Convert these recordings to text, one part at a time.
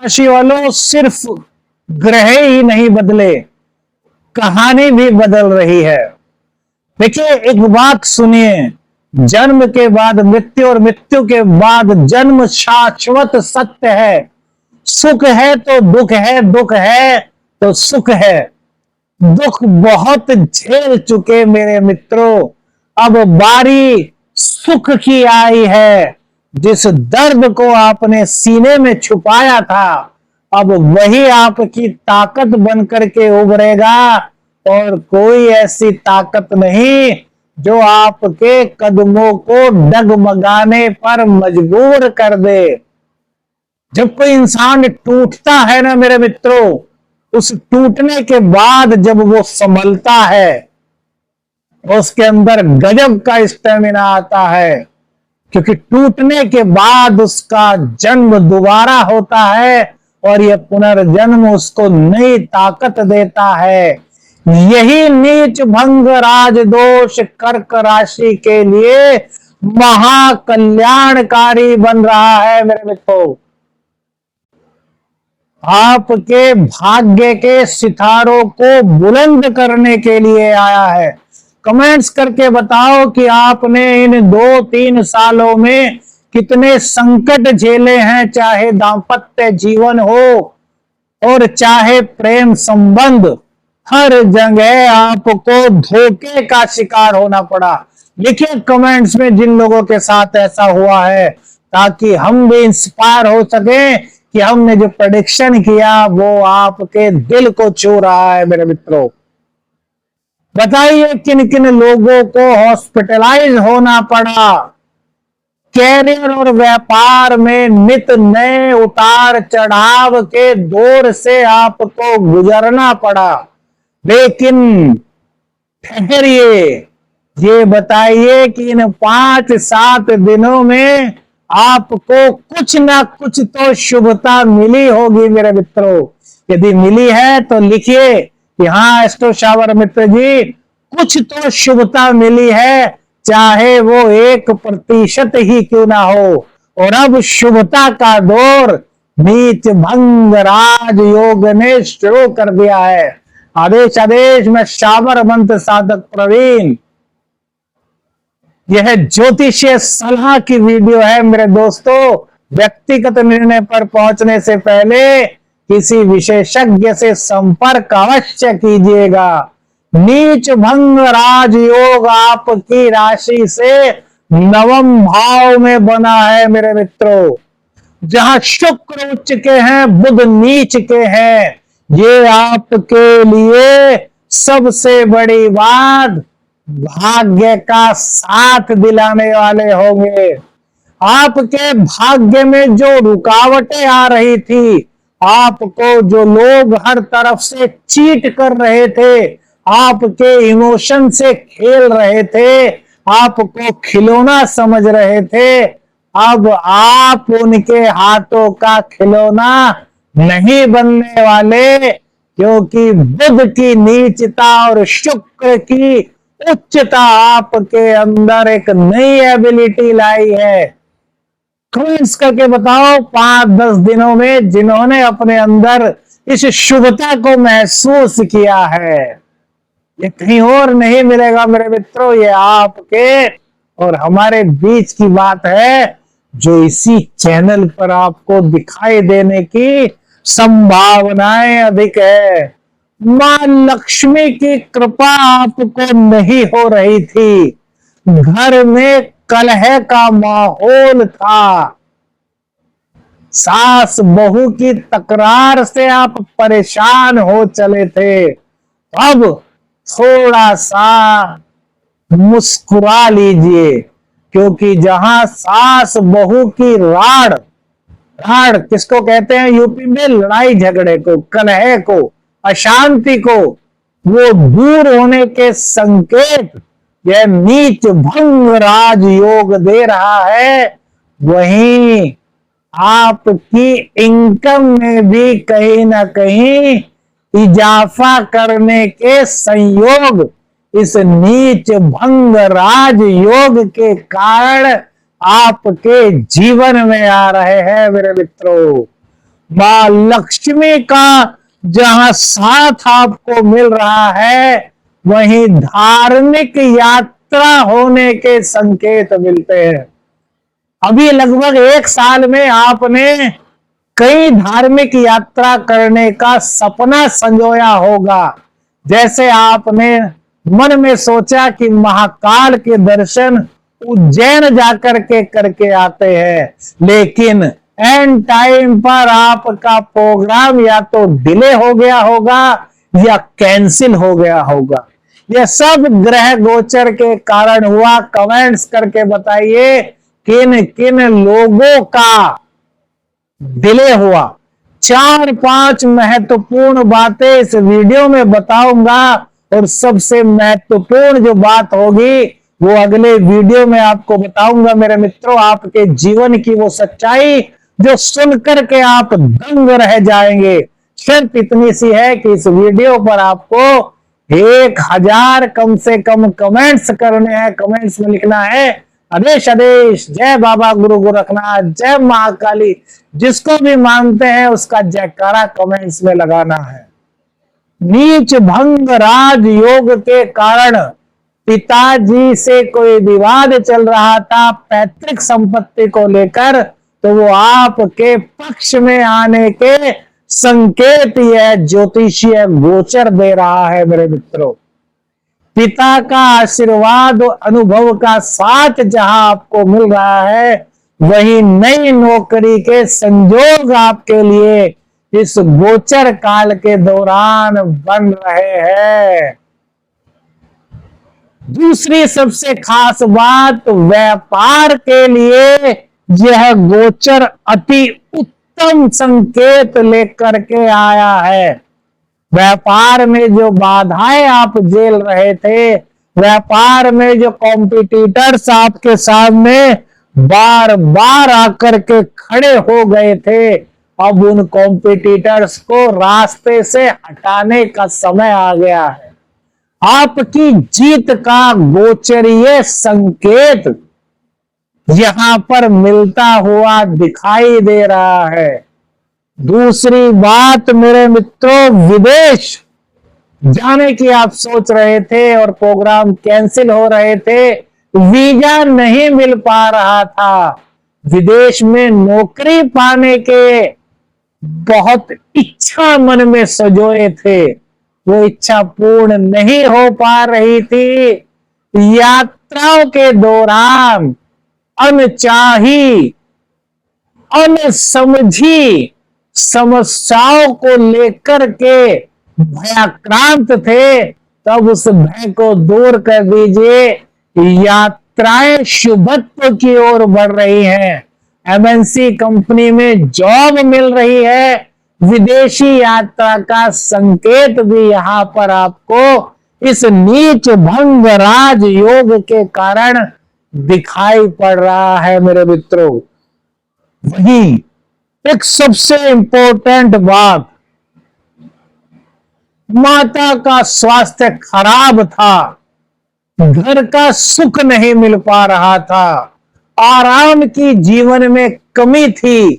राशि वालों, सिर्फ ग्रह ही नहीं बदले, कहानी भी बदल रही है। देखिए, एक बात सुनिए, जन्म के बाद मृत्यु और मृत्यु के बाद जन्म शाश्वत सत्य है। सुख है तो दुख है, दुख है तो सुख है। दुख बहुत झेल चुके मेरे मित्रों, अब बारी सुख की आई है। जिस दर्द को आपने सीने में छुपाया था, अब वही आपकी ताकत बनकर के उभरेगा, और कोई ऐसी ताकत नहीं जो आपके कदमों को डगमगाने पर मजबूर कर दे। जब कोई इंसान टूटता है ना मेरे मित्रों, उस टूटने के बाद जब वो संभलता है, उसके अंदर गजब का स्टेमिना आता है, क्योंकि टूटने के बाद उसका जन्म दोबारा होता है और यह पुनर्जन्म उसको नई ताकत देता है। यही नीच भंग राज दोष कर्क राशि के लिए महाकल्याणकारी बन रहा है मेरे मित्रों। आपके भाग्य के सितारों को बुलंद करने के लिए आया है। कमेंट्स करके बताओ कि आपने इन 2-3 सालों में कितने संकट झेले हैं, चाहे दाम्पत्य जीवन हो और चाहे प्रेम संबंध। हर जगह आपको धोखे का शिकार होना पड़ा। लिखिए कमेंट्स में जिन लोगों के साथ ऐसा हुआ है, ताकि हम भी इंस्पायर हो सके कि हमने जो प्रेडिक्शन किया वो आपके दिल को छू रहा है मेरे मित्रों। बताइए किन किन लोगों को हॉस्पिटलाइज होना पड़ा, कैरियर और व्यापार में नित नए उतार चढ़ाव के दौर से आपको गुजरना पड़ा। लेकिन ठहरिए, ये बताइए कि इन 5-7 दिनों में आपको कुछ ना कुछ तो शुभता मिली होगी मेरे मित्रों। यदि मिली है तो लिखिए कि हाँ एस्ट्रो शावर मित्र जी, कुछ तो शुभता मिली है, चाहे वो 1% ही क्यों ना हो। और अब शुभता का दौर नीच भंग राज योग ने शुरू कर दिया है। आदेश आदेश में शावर मंत्र साधक प्रवीण। यह ज्योतिषीय सलाह की वीडियो है मेरे दोस्तों। व्यक्तिगत निर्णय पर पहुंचने से पहले किसी विशेषज्ञ से संपर्क अवश्य कीजिएगा। नीच भंग राजयोग आपकी राशि से 9वें भाव में बना है मेरे मित्रों। जहां शुक्र उच्च के हैं, बुध नीच के हैं। ये आपके लिए सबसे बड़ी बात, भाग्य का साथ दिलाने वाले होंगे। आपके भाग्य में जो रुकावटें आ रही थी, आपको जो लोग हर तरफ से चीट कर रहे थे, आपके इमोशन से खेल रहे थे, आपको खिलौना समझ रहे थे, अब आप उनके हाथों का खिलौना नहीं बनने वाले, क्योंकि बुध की नीचता और शुक्र की उच्चता आपके अंदर एक नई एबिलिटी लाई है। कमेंट्स करके बताओ 5-10 दिनों में जिन्होंने अपने अंदर इस शुभता को महसूस किया है। ये कहीं और नहीं मिलेगा मेरे मित्रों, ये आपके और हमारे बीच की बात है, जो इसी चैनल पर आपको दिखाई देने की संभावनाएं अधिक है। मां लक्ष्मी की कृपा आपको नहीं हो रही थी, घर में कलह का माहौल था, सास बहू की तकरार से आप परेशान हो चले थे। अब थोड़ा सा मुस्कुरा लीजिए, क्योंकि जहां सास बहू की राड़, राड़ किसको कहते हैं यूपी में, लड़ाई झगड़े को, कलह को, अशांति को, वो दूर होने के संकेत यह नीच भंग राज योग दे रहा है। वहीं आपकी इनकम में भी कहीं ना कहीं इजाफा करने के संयोग इस नीच भंग राज योग के कारण आपके जीवन में आ रहे हैं मेरे मित्रों। मां लक्ष्मी का जहां साथ आपको मिल रहा है, वहीं धार्मिक यात्रा होने के संकेत मिलते हैं। अभी लगभग 1 साल में आपने कई धार्मिक यात्रा करने का सपना संजोया होगा। जैसे आपने मन में सोचा कि महाकाल के दर्शन उज्जैन जाकर के करके आते हैं, लेकिन एंड टाइम पर आपका प्रोग्राम या तो डिले हो गया होगा या कैंसिल हो गया होगा। यह सब ग्रह गोचर के कारण हुआ। कमेंट्स करके बताइए किन किन लोगों का डिले हुआ। 4-5 महत्वपूर्ण बातें इस वीडियो में बताऊंगा, और सबसे महत्वपूर्ण जो बात होगी वो अगले वीडियो में आपको बताऊंगा मेरे मित्रों। आपके जीवन की वो सच्चाई जो सुनकर के आप दंग रह जाएंगे। शर्त इतनी सी है कि इस वीडियो पर आपको 1000 कम से कम कमेंट्स करने हैं। कमेंट्स में लिखना है आदेश आदेश, जय बाबा गुरु गोरखनाथ, जय महाकाली। जिसको भी मानते हैं उसका जयकारा कमेंट्स में लगाना है। नीच भंग राज योग के कारण पिताजी से कोई विवाद चल रहा था पैतृक संपत्ति को लेकर, तो वो आपके पक्ष में आने के संकेत यह ज्योतिषीय गोचर दे रहा है मेरे मित्रों। पिता का आशीर्वाद और अनुभव का साथ जहां आपको मिल रहा है, वही नई नौकरी के संजोग आपके लिए इस गोचर काल के दौरान बन रहे हैं। दूसरी सबसे खास बात, व्यापार के लिए यह गोचर अति उत्तम संकेत लेकर के आया है। व्यापार में जो बाधाएं आप झेल रहे थे, व्यापार में जो कॉम्पिटिटर्स आपके सामने बार बार आकर के खड़े हो गए थे, अब उन कॉम्पिटिटर्स को रास्ते से हटाने का समय आ गया है। आपकी जीत का गोचरीय संकेत यहां पर मिलता हुआ दिखाई दे रहा है। दूसरी बात मेरे मित्रों, विदेश जाने की आप सोच रहे थे और प्रोग्राम कैंसिल हो रहे थे, वीजा नहीं मिल पा रहा था, विदेश में नौकरी पाने के बहुत इच्छा मन में सजोए थे, वो इच्छा पूर्ण नहीं हो पा रही थी। यात्राओं के दौरान अनचाही अनसमझी समस्याओं को लेकर के भयाक्रांत थे, तब उस भय को दूर कर दीजिए। यात्राएं शुभत्व की ओर बढ़ रही हैं। एमएनसी कंपनी में जॉब मिल रही है। विदेशी यात्रा का संकेत भी यहां पर आपको इस नीच भंग राज योग के कारण दिखाई पड़ रहा है मेरे मित्रों। वहीं एक सबसे इंपॉर्टेंट बात, माता का स्वास्थ्य खराब था, घर का सुख नहीं मिल पा रहा था, आराम की जीवन में कमी थी।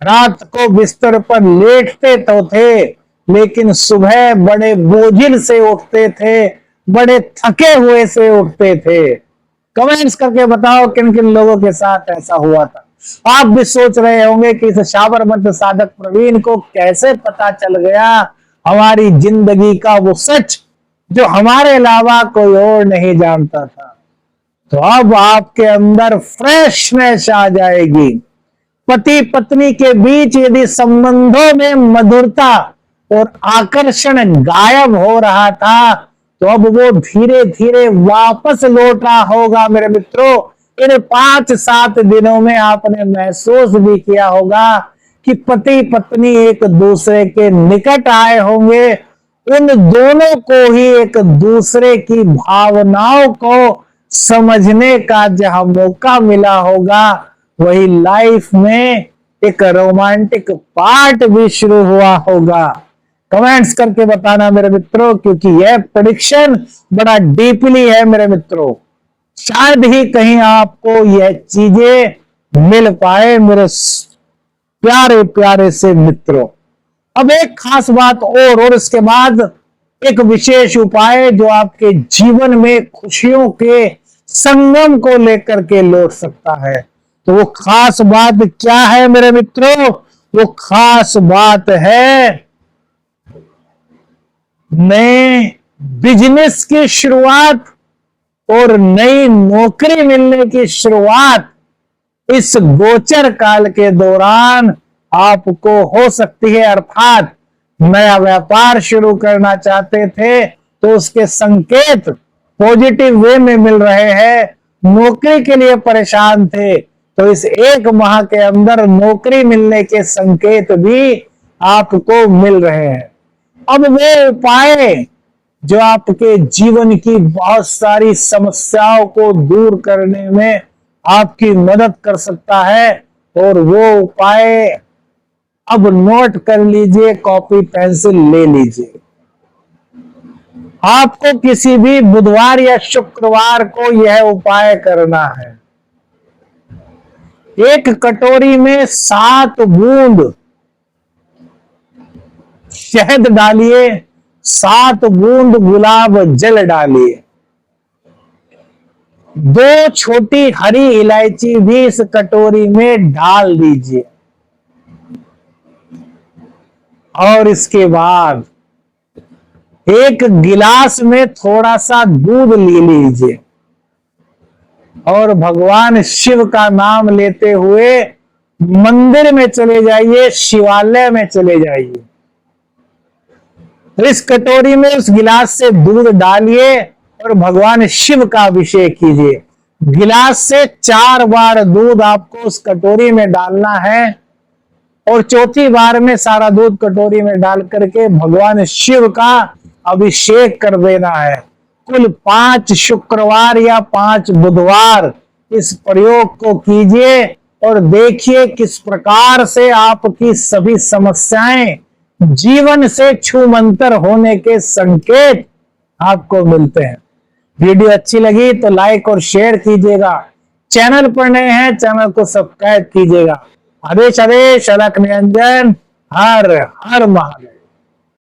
रात को बिस्तर पर लेटते तो थे, लेकिन सुबह बड़े बोझिल से उठते थे, बड़े थके हुए से उठते थे। कमेंट्स करके बताओ किन किन लोगों के साथ ऐसा हुआ था। आप भी सोच रहे होंगे कि इस साबरमती साधक प्रवीण को कैसे पता चल गया हमारी जिंदगी का वो सच जो हमारे अलावा कोई और नहीं जानता था। तो अब आपके अंदर फ्रेशनेस आ जाएगी। पति पत्नी के बीच यदि संबंधों में मधुरता और आकर्षण गायब हो रहा था, तो अब वो धीरे धीरे वापस लौट रहा होगा मेरे मित्रों। इन 5-7 दिनों में आपने महसूस भी किया होगा कि पति पत्नी एक दूसरे के निकट आए होंगे। उन दोनों को ही एक दूसरे की भावनाओं को समझने का जहां मौका मिला होगा, वही लाइफ में एक रोमांटिक पार्ट भी शुरू हुआ होगा। कमेंट्स करके बताना मेरे मित्रों, क्योंकि यह प्रेडिक्शन बड़ा डीपली है मेरे मित्रों। शायद ही कहीं आपको यह चीजें मिल पाए मेरे प्यारे प्यारे से मित्रों, अब एक खास बात और इसके बाद एक विशेष उपाय जो आपके जीवन में खुशियों के संगम को लेकर के लौट सकता है। तो वो खास बात क्या है मेरे मित्रों? वो खास बात है नए बिजनेस की शुरुआत और नई नौकरी मिलने की शुरुआत इस गोचर काल के दौरान आपको हो सकती है। अर्थात नया व्यापार शुरू करना चाहते थे तो उसके संकेत पॉजिटिव वे में मिल रहे हैं। नौकरी के लिए परेशान थे तो इस एक माह के अंदर नौकरी मिलने के संकेत भी आपको मिल रहे हैं। अब वो उपाय जो आपके जीवन की बहुत सारी समस्याओं को दूर करने में आपकी मदद कर सकता है, और वो उपाय अब नोट कर लीजिए, कॉपी पेंसिल ले लीजिए। आपको किसी भी बुधवार या शुक्रवार को यह उपाय करना है। एक कटोरी में 7 बूंद शहद डालिए, 7 बूंद गुलाब जल डालिए, 2 छोटी हरी इलायची भी इस कटोरी में डाल दीजिए, और इसके बाद एक गिलास में थोड़ा सा दूध ले लीजिए और भगवान शिव का नाम लेते हुए मंदिर में चले जाइए, शिवालय में चले जाइए। इस कटोरी में उस गिलास से दूध डालिए और भगवान शिव का अभिषेक कीजिए। गिलास से 4 बार दूध आपको उस कटोरी में डालना है, और चौथी बार में सारा दूध कटोरी में डाल करके भगवान शिव का अभिषेक कर देना है। कुल 5 शुक्रवार या 5 बुधवार इस प्रयोग को कीजिए और देखिए किस प्रकार से आपकी सभी समस्याएं जीवन से छूमंतर होने के संकेत आपको मिलते हैं। वीडियो अच्छी लगी तो लाइक और शेयर कीजिएगा। चैनल पर नए हैं, चैनल को सब्सक्राइब कीजिएगा। आदेश आदेश अलख निरंजन, हर हर महादेव।